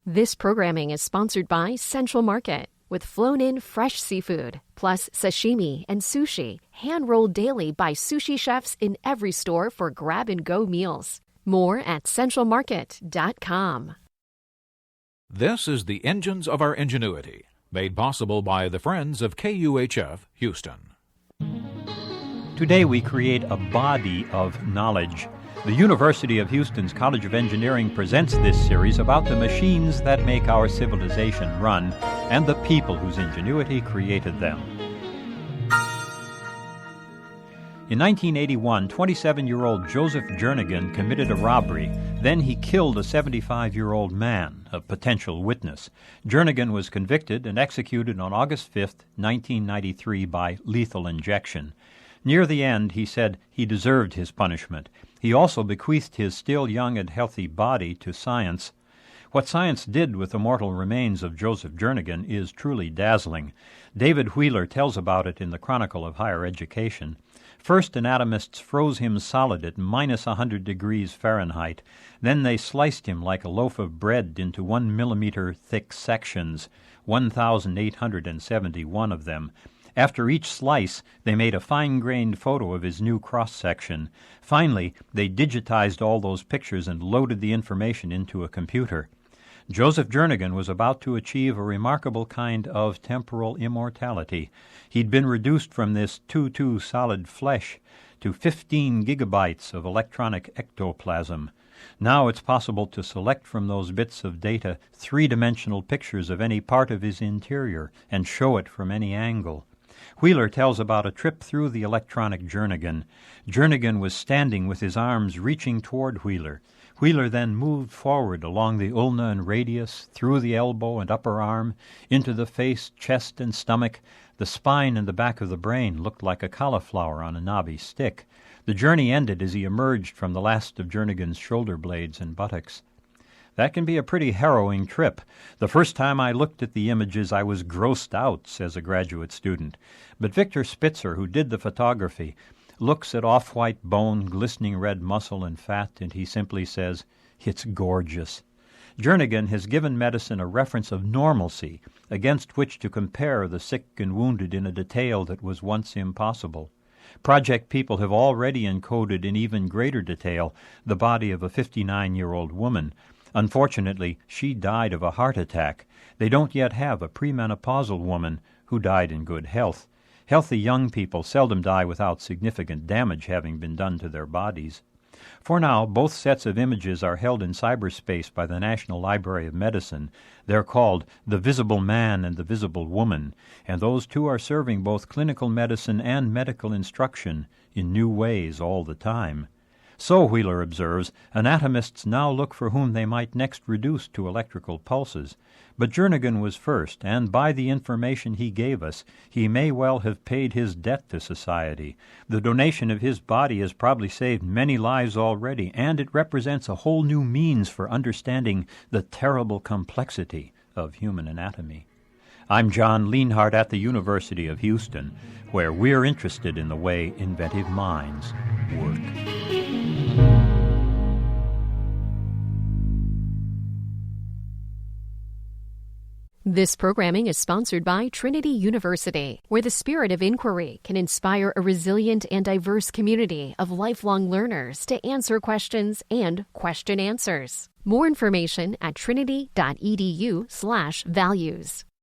This programming is sponsored by Central Market, with flown-in fresh seafood, plus sashimi and sushi, hand-rolled daily by sushi chefs in every store for grab-and-go meals. More at centralmarket.com. This is the Engines of Our Ingenuity, made possible by the Friends of KUHF Houston. Today we create a body of knowledge. The University of Houston's College of Engineering presents this series about the machines that make our civilization run and the people whose ingenuity created them. In 1981, 27-year-old Joseph Jernigan committed a robbery. Then he killed a 75-year-old man, a potential witness. Jernigan was convicted and executed on August 5, 1993, by lethal injection. Near the end, he said he deserved his punishment. He also bequeathed his still young and healthy body to science. What science did with the mortal remains of Joseph Jernigan is truly dazzling. David Wheeler tells about it in the Chronicle of Higher Education. First, anatomists froze him solid at minus 100 degrees Fahrenheit. Then they sliced him like a loaf of bread into 1 millimeter thick sections, 1,871 of them. After each slice, they made a fine-grained photo of his new cross-section. Finally, they digitized all those pictures and loaded the information into a computer. Joseph Jernigan was about to achieve a remarkable kind of temporal immortality. He'd been reduced from this 2-2 solid flesh to 15 gigabytes of electronic ectoplasm. Now it's possible to select from those bits of data three-dimensional pictures of any part of his interior and show it from any angle. Wheeler tells about a trip through the electronic Jernigan. Jernigan was standing with his arms reaching toward Wheeler. Wheeler then moved forward along the ulna and radius, through the elbow and upper arm, into the face, chest, and stomach. The spine and the back of the brain looked like a cauliflower on a knobby stick. The journey ended as he emerged from the last of Jernigan's shoulder blades and buttocks. That can be a pretty harrowing trip. The first time I looked at the images, I was grossed out, says a graduate student. But Victor Spitzer, who did the photography, looks at off-white bone, glistening red muscle and fat, and he simply says, "It's gorgeous." Jernigan has given medicine a reference of normalcy against which to compare the sick and wounded in a detail that was once impossible. Project people have already encoded in even greater detail the body of a 59-year-old woman. Unfortunately, she died of a heart attack. They don't yet have a premenopausal woman who died in good health. Healthy young people seldom die without significant damage having been done to their bodies. For now, both sets of images are held in cyberspace by the National Library of Medicine. They're called The Visible Man and The Visible Woman, and those two are serving both clinical medicine and medical instruction in new ways all the time. So, Wheeler observes, anatomists now look for whom they might next reduce to electrical pulses. But Jernigan was first, and by the information he gave us, he may well have paid his debt to society. The donation of his body has probably saved many lives already, and it represents a whole new means for understanding the terrible complexity of human anatomy. I'm John Lienhardt at the University of Houston, where we're interested in the way inventive minds work. This programming is sponsored by Trinity University, where the spirit of inquiry can inspire a resilient and diverse community of lifelong learners to answer questions and question answers. More information at trinity.edu/values.